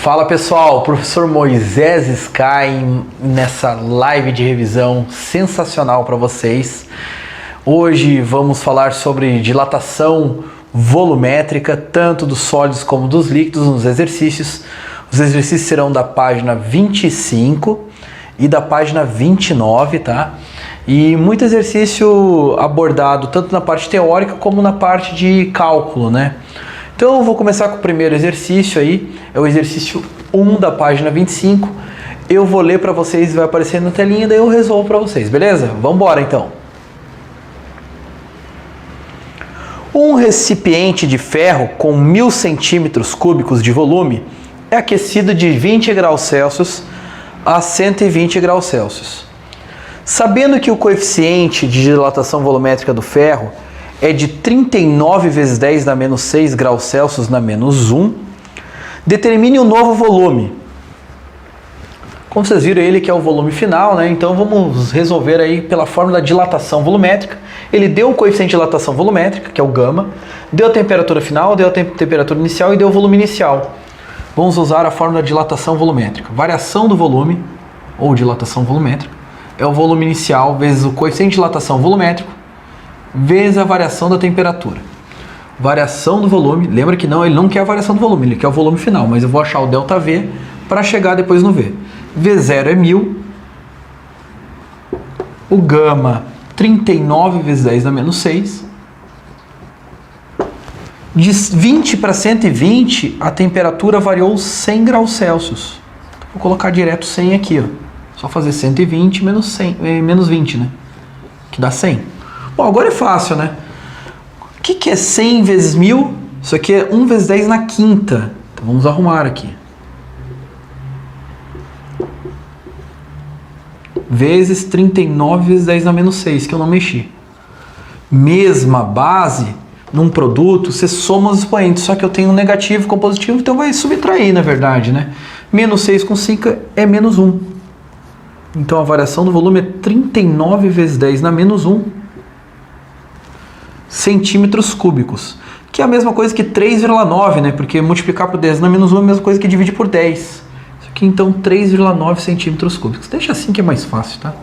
Fala pessoal, professor Moisés Sky nessa live de revisão sensacional para vocês. Hoje vamos falar sobre dilatação volumétrica, tanto dos sólidos como dos líquidos nos exercícios. Os exercícios serão da página 25 e da página 29, tá? E muito exercício abordado tanto na parte teórica como na parte de cálculo, né? Então eu vou começar com o primeiro exercício aí, é o exercício 1 da página 25. Eu vou ler para vocês, vai aparecer na telinha, daí eu resolvo para vocês, beleza? Vamos embora então. Um recipiente de ferro com 1000 centímetros cúbicos de volume é aquecido de 20 graus Celsius a 120 graus Celsius. Sabendo que o coeficiente de dilatação volumétrica do ferro é de 39 vezes 10 na menos 6 graus Celsius na menos 1, determine um novo volume. Como vocês viram, ele que é o volume final, né? Então vamos resolver aí pela fórmula da dilatação volumétrica. Ele deu o coeficiente de dilatação volumétrica, que é o gama, deu a temperatura final, deu a temperatura inicial e deu o volume inicial. Vamos usar a fórmula da dilatação volumétrica. Variação do volume, ou dilatação volumétrica, é o volume inicial vezes o coeficiente de dilatação volumétrico vezes a variação da temperatura. Variação do volume, lembra que ele não quer a variação do volume, ele quer o volume final, mas eu vou achar o ΔV para chegar depois no V. V0 é 1000, o gama 39 vezes 10 na menos 6. De 20 para 120, a temperatura variou 100 graus Celsius. Vou colocar direto 100 aqui, ó. Só fazer 120 menos 100, menos 20, né? Que dá 100. Bom, agora é fácil, né? O que é 100 vezes 1000? Isso aqui é 1 vezes 10 na quinta. Então vamos arrumar aqui. Vezes 39 vezes 10 na menos 6, que eu não mexi. Mesma base, num produto, você soma os expoentes, só que eu tenho um negativo com positivo, então vai subtrair, na verdade, né? Menos 6 com 5 é menos 1. Então a variação do volume é 39 vezes 10 na menos 1 centímetros cúbicos, que é a mesma coisa que 3,9, né? Porque multiplicar por 10 na menos 1 é a mesma coisa que dividir por 10. Isso aqui então 3,9 centímetros cúbicos. Deixa assim que é mais fácil, tá?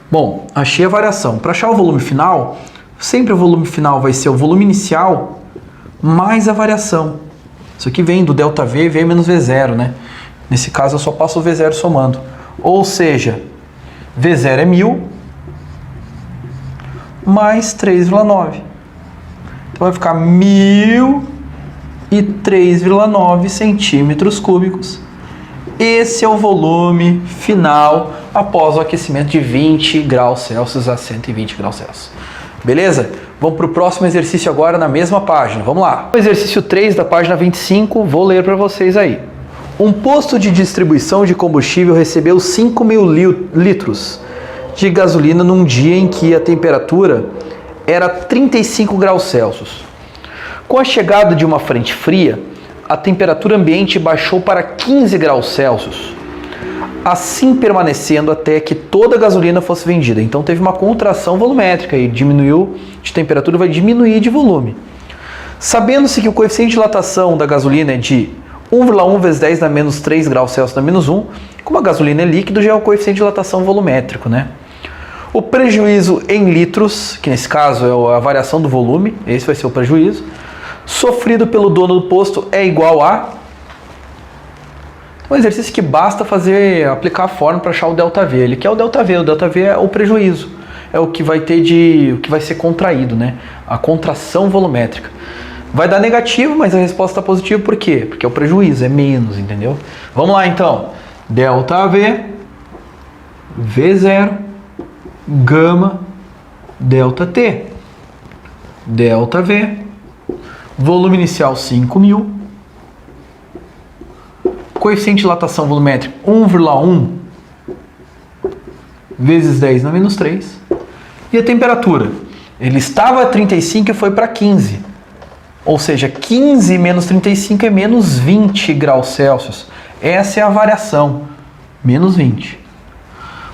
Bom, achei a variação. Para achar o volume final, sempre o volume final vai ser o volume inicial mais a variação. Isso aqui vem do ΔV, V menos V0, né? Nesse caso eu só passo o V0 somando. Ou seja, V0 é 1000 mais 3,9. Então vai ficar 1003,9 centímetros cúbicos. Esse é o volume final após o aquecimento de 20 graus Celsius a 120 graus Celsius. Beleza? Vamos para o próximo exercício agora na mesma página. Vamos lá. O exercício 3 da página 25, vou ler para vocês aí. Um posto de distribuição de combustível recebeu 5.000 litros de gasolina num dia em que a temperatura era 35 graus Celsius. Com a chegada de uma frente fria, a temperatura ambiente baixou para 15 graus Celsius, assim permanecendo até que toda a gasolina fosse vendida. Então teve uma contração volumétrica e diminuiu de temperatura, vai diminuir de volume. Sabendo-se que o coeficiente de dilatação da gasolina é de 1,1 vezes 10 na menos 3 graus Celsius na menos 1, como a gasolina é líquido, já é o coeficiente de dilatação volumétrico, né? O prejuízo em litros, que nesse caso é a variação do volume, esse vai ser o prejuízo, sofrido pelo dono do posto é igual a... Um exercício que basta aplicar a fórmula para achar o ΔV. Ele quer o ΔV é o prejuízo, é o que vai ter o que vai ser contraído, né? A contração volumétrica. Vai dar negativo, mas a resposta está positiva, por quê? Porque é o prejuízo, é menos, entendeu? Vamos lá então. ΔV, V0, gama, ΔT. ΔV, volume inicial 5.000, coeficiente de dilatação volumétrica 1,1 vezes 10 na menos 3. E a temperatura? Ele estava a 35 e foi para 15. Ou seja, 15 menos 35 é menos 20 graus Celsius. Essa é a variação, menos 20.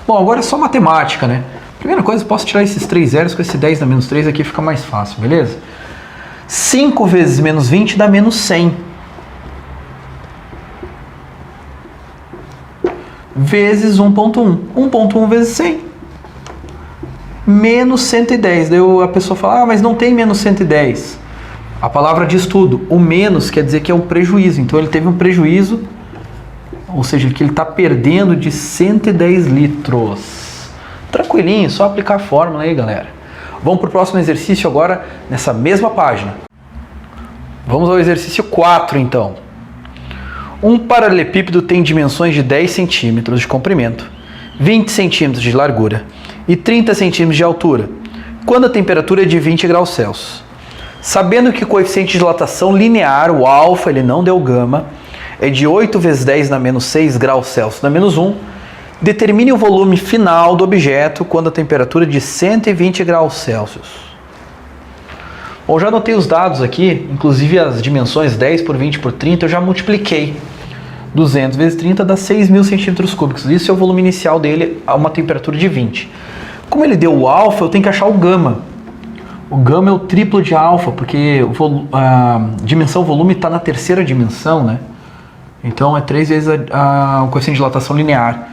Bom, agora é só matemática, né? Primeira coisa, posso tirar esses 3 zeros com esse 10 na menos 3 aqui, fica mais fácil, beleza? 5 vezes menos 20 dá menos 100. vezes 1.1. 1.1 vezes 100. Menos 110. Daí a pessoa fala, mas não tem menos 110. A palavra diz tudo. O menos quer dizer que é um prejuízo. Então ele teve um prejuízo, ou seja, que ele está perdendo de 110 litros. Tranquilinho, só aplicar a fórmula aí, galera. Vamos para o próximo exercício agora, nessa mesma página. Vamos ao exercício 4, então. Um paralelepípedo tem dimensões de 10 centímetros de comprimento, 20 centímetros de largura e 30 centímetros de altura, quando a temperatura é de 20 graus Celsius. Sabendo que o coeficiente de dilatação linear, o alfa, ele não deu gama, é de 8 vezes 10 na menos 6 graus Celsius na menos 1, determine o volume final do objeto quando a temperatura é de 120 graus Celsius. Bom, já anotei os dados aqui, inclusive as dimensões 10 por 20 por 30, eu já multipliquei. 200 vezes 30 dá 6.000 centímetros cúbicos. Isso é o volume inicial dele a uma temperatura de 20. Como ele deu o alfa, eu tenho que achar o gama. O gama é o triplo de alfa, porque a dimensão volume está na terceira dimensão, né? Então é 3 vezes o coeficiente de dilatação linear.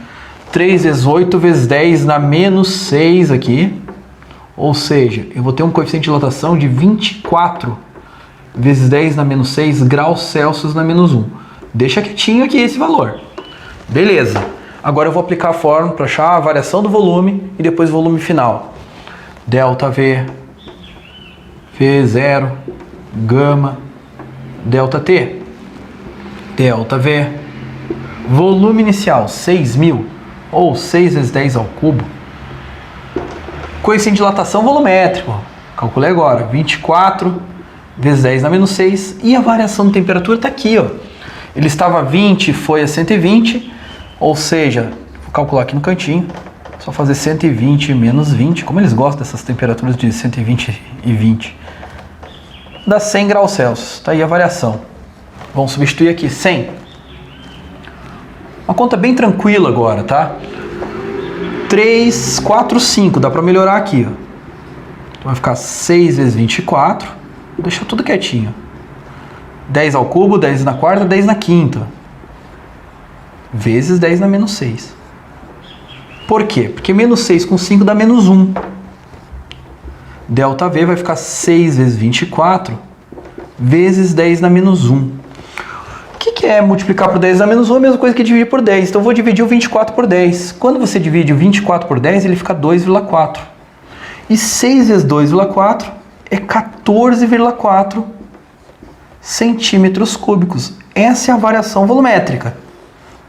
3 vezes 8 vezes 10 na menos 6 aqui. Ou seja, eu vou ter um coeficiente de dilatação de 24 vezes 10 na menos 6 graus Celsius na menos 1. Deixa quietinho aqui esse valor. Beleza. Agora eu vou aplicar a fórmula para achar a variação do volume e depois o volume final. Delta V, V0, gama, delta T. Delta V, volume inicial 6.000 ou 6 vezes 10 ao cubo. Coeficiente de dilatação volumétrico. Calculei agora. 24 vezes 10 na menos 6. E a variação de temperatura está aqui, ó. Ele estava a 20, foi a 120, ou seja, vou calcular aqui no cantinho, só fazer 120 menos 20, como eles gostam dessas temperaturas de 120 e 20, dá 100 graus Celsius, está aí a variação. Vamos substituir aqui 100. Uma conta bem tranquila agora, tá? 3, 4, 5, dá para melhorar aqui, ó. Então vai ficar 6 vezes 24, vou deixar tudo quietinho. 10 ao cubo, 10 na quarta, 10 na quinta. Vezes 10 na menos 6. Por quê? Porque menos 6 com 5 dá menos 1. Delta V vai ficar 6 vezes 24 vezes 10 na menos 1. O que é multiplicar por 10 na menos 1? É a mesma coisa que dividir por 10. Então eu vou dividir o 24 por 10. Quando você divide o 24 por 10, ele fica 2,4. E 6 vezes 2,4 é 14,4 centímetros cúbicos. Essa é a variação volumétrica.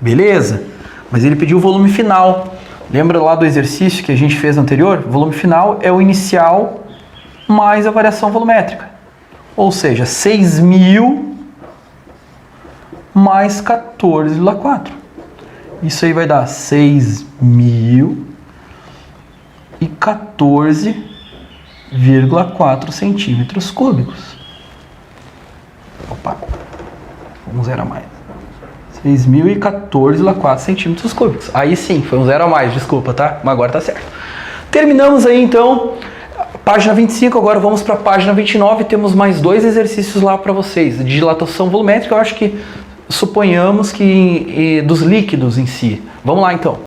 Beleza? Mas ele pediu o volume final. Lembra lá do exercício que a gente fez anterior? O volume final é o inicial mais a variação volumétrica. Ou seja, 6.000 mais 14,4. Isso aí vai dar 6.014,4 centímetros cúbicos. Opa, um zero a mais. 6.014,4 centímetros cúbicos. Aí sim, foi um zero a mais, desculpa, tá? Mas agora tá certo. Terminamos aí então página 25, agora vamos para a página 29. Temos mais 2 exercícios lá para vocês. De dilatação volumétrica, eu acho que suponhamos que dos líquidos em si. Vamos lá então.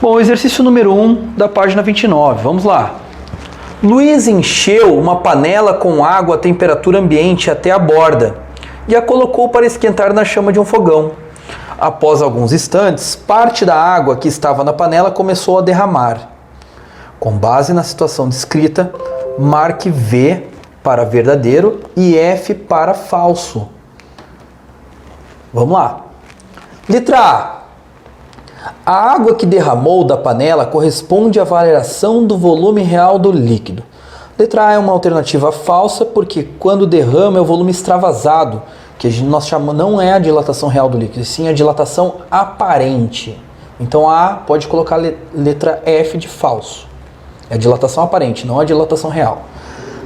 Bom, exercício número 1 da página 29, vamos lá. Luiz encheu uma panela com água a temperatura ambiente até a borda e a colocou para esquentar na chama de um fogão. Após alguns instantes, parte da água que estava na panela começou a derramar. Com base na situação descrita, marque V para verdadeiro e F para falso. Vamos lá. Letra A. A água que derramou da panela corresponde à variação do volume real do líquido. Letra A é uma alternativa falsa porque quando derrama é o volume extravasado, que nós chamamos, não é a dilatação real do líquido, sim a dilatação aparente. Então A pode colocar letra F de falso. É a dilatação aparente, não a dilatação real.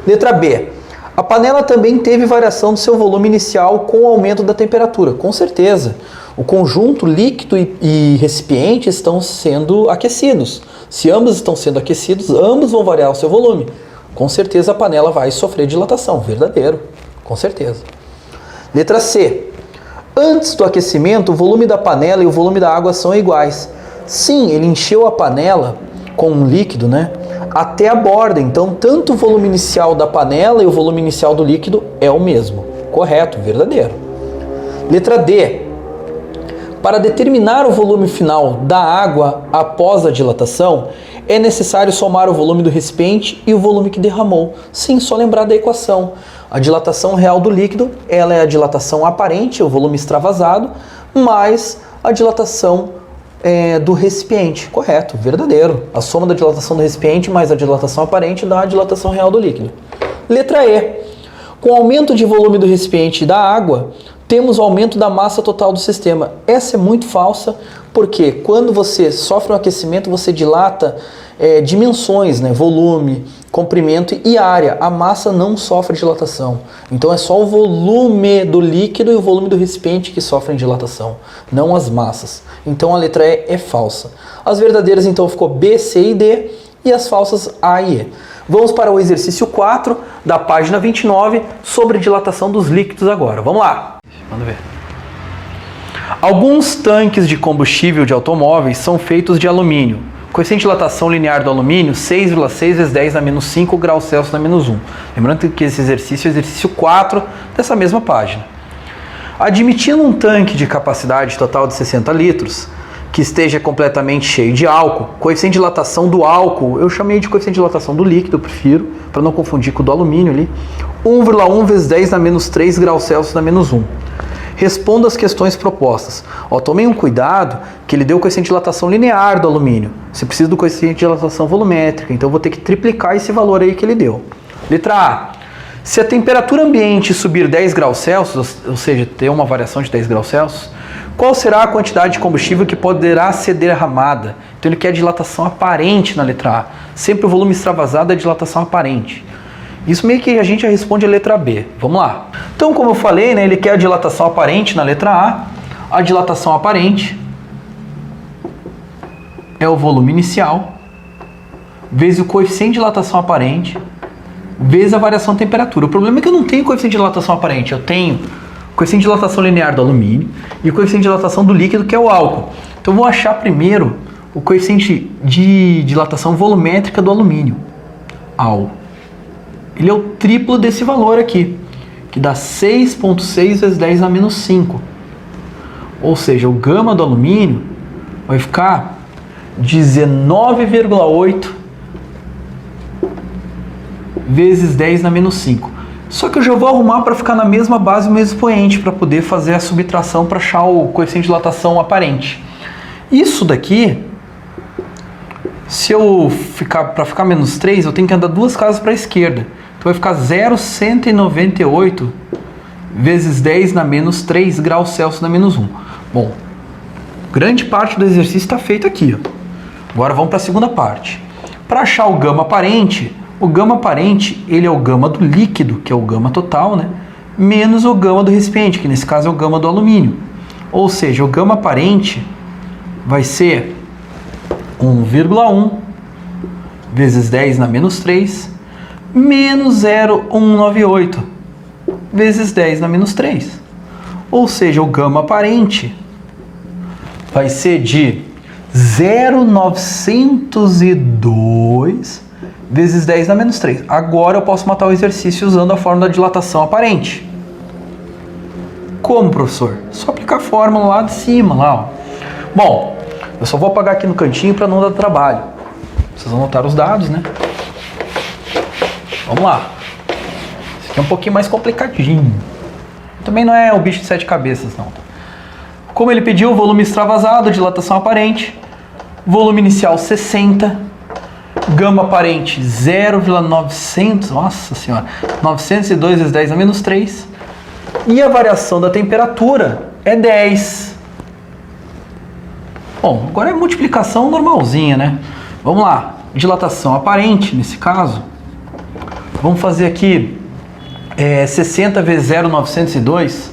Letra B. A panela também teve variação do seu volume inicial com o aumento da temperatura. Com certeza. O conjunto líquido e recipiente estão sendo aquecidos. Se ambos estão sendo aquecidos, ambos vão variar o seu volume. Com certeza a panela vai sofrer dilatação. Verdadeiro. Com certeza. Letra C. Antes do aquecimento, o volume da panela e o volume da água são iguais. Sim, ele encheu a panela com um líquido, né, até a borda. Então, tanto o volume inicial da panela e o volume inicial do líquido é o mesmo. Correto, verdadeiro. Letra D. Para determinar o volume final da água após a dilatação, é necessário somar o volume do recipiente e o volume que derramou. Sim, só lembrar da equação. A dilatação real do líquido, ela é a dilatação aparente, o volume extravasado, mais a dilatação do recipiente. Correto, verdadeiro. A soma da dilatação do recipiente mais a dilatação aparente dá a dilatação real do líquido. Letra E. Com o aumento de volume do recipiente e da água, temos o aumento da massa total do sistema. Essa é muito falsa, porque quando você sofre um aquecimento, você dilata dimensões, né? Volume, comprimento e área. A massa não sofre dilatação. Então é só o volume do líquido e o volume do recipiente que sofrem dilatação, não as massas. Então a letra E é falsa. As verdadeiras então ficou B, C e D, e as falsas A e E. Vamos para o exercício 4 da página 29 sobre dilatação dos líquidos agora. Vamos lá. Vamos ver. Alguns tanques de combustível de automóveis são feitos de alumínio. Coeficiente de dilatação linear do alumínio, 6,6 vezes 10 na menos 5 graus Celsius na menos 1. Lembrando que esse exercício é o exercício 4 dessa mesma página. Admitindo um tanque de capacidade total de 60 litros, que esteja completamente cheio de álcool, coeficiente de dilatação do álcool, eu chamei de coeficiente de dilatação do líquido, eu prefiro, para não confundir com o do alumínio ali, 1,1 vezes 10 na menos 3 graus Celsius na menos 1. Responda as questões propostas. Tomem um cuidado que ele deu o coeficiente de dilatação linear do alumínio. Você precisa do coeficiente de dilatação volumétrica, então eu vou ter que triplicar esse valor aí que ele deu. Letra A. Se a temperatura ambiente subir 10 graus Celsius, ou seja, ter uma variação de 10 graus Celsius, qual será a quantidade de combustível que poderá ser derramada? Então ele quer dilatação aparente na letra A. Sempre o volume extravasado é dilatação aparente. Isso meio que a gente já responde a letra B. Vamos lá. Então, como eu falei, né, ele quer a dilatação aparente na letra A. A dilatação aparente é o volume inicial vezes o coeficiente de dilatação aparente vezes a variação de temperatura. O problema é que eu não tenho coeficiente de dilatação aparente. Eu tenho coeficiente de dilatação linear do alumínio e o coeficiente de dilatação do líquido, que é o álcool. Então, eu vou achar primeiro o coeficiente de dilatação volumétrica do alumínio, AU. Ele é o triplo desse valor aqui, que dá 6,6 vezes 10 na menos 5. Ou seja, o gama do alumínio vai ficar 19,8 vezes 10 na menos 5. Só que eu já vou arrumar para ficar na mesma base o mesmo expoente, para poder fazer a subtração para achar o coeficiente de dilatação aparente. Isso daqui, se eu para ficar menos 3, eu tenho que andar duas casas para a esquerda. Então vai ficar 0,198 vezes 10 na menos 3 graus Celsius na menos 1. Bom, grande parte do exercício está feito aqui. Agora vamos para a segunda parte. Para achar o gama aparente, ele é o gama do líquido, que é o gama total, né? Menos o gama do recipiente, que nesse caso é o gama do alumínio. Ou seja, o gama aparente vai ser 1,1 vezes 10 na menos 3 menos 0,198 vezes 10 na menos 3. Ou seja, o gama aparente vai ser de 0,902 vezes 10 na menos 3. Agora eu posso matar o exercício usando a fórmula da dilatação aparente. Como, professor? Só aplicar a fórmula lá de cima, lá, ó. Bom, eu só vou apagar aqui no cantinho para não dar trabalho. Vocês vão anotar os dados, né? Vamos lá. Esse aqui é um pouquinho mais complicadinho. Também não é o bicho de 7 cabeças, não. Como ele pediu, volume extravasado, dilatação aparente, volume inicial 60, gama aparente 0,900, nossa senhora, 902 vezes 10 a menos 3, e a variação da temperatura é 10. Bom, agora é multiplicação normalzinha, né? Vamos lá, dilatação aparente, nesse caso, vamos fazer aqui 60 vezes 0,902,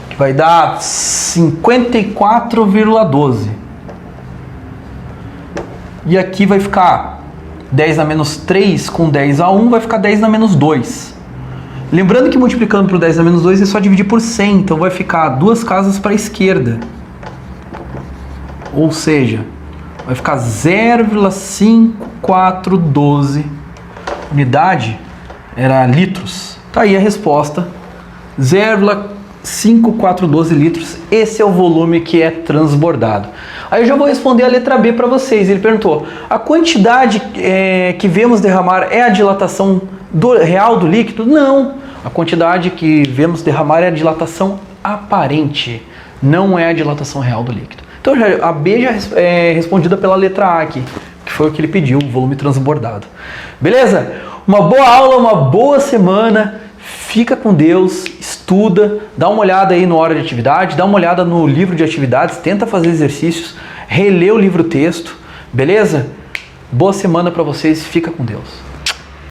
que vai dar 54,12. E aqui vai ficar 10 na menos 3 com 10 a 1, vai ficar 10 na menos 2. Lembrando que multiplicando por 10 a menos 2 é só dividir por 100, então vai ficar 2 casas para a esquerda. Ou seja, vai ficar 0,5412 unidade, era litros. Tá aí a resposta, 0,5412 litros, esse é o volume que é transbordado. Aí eu já vou responder a letra B para vocês. Ele perguntou, a quantidade que vemos derramar é a dilatação real do líquido? Não, a quantidade que vemos derramar é a dilatação aparente, não é a dilatação real do líquido. Então a B já é respondida pela letra A aqui, que foi o que ele pediu, o volume transbordado. Beleza? Uma boa aula, uma boa semana. Fica com Deus, estuda, dá uma olhada aí no hora de atividade, dá uma olhada no livro de atividades, tenta fazer exercícios, relê o livro texto, beleza? Boa semana para vocês, fica com Deus.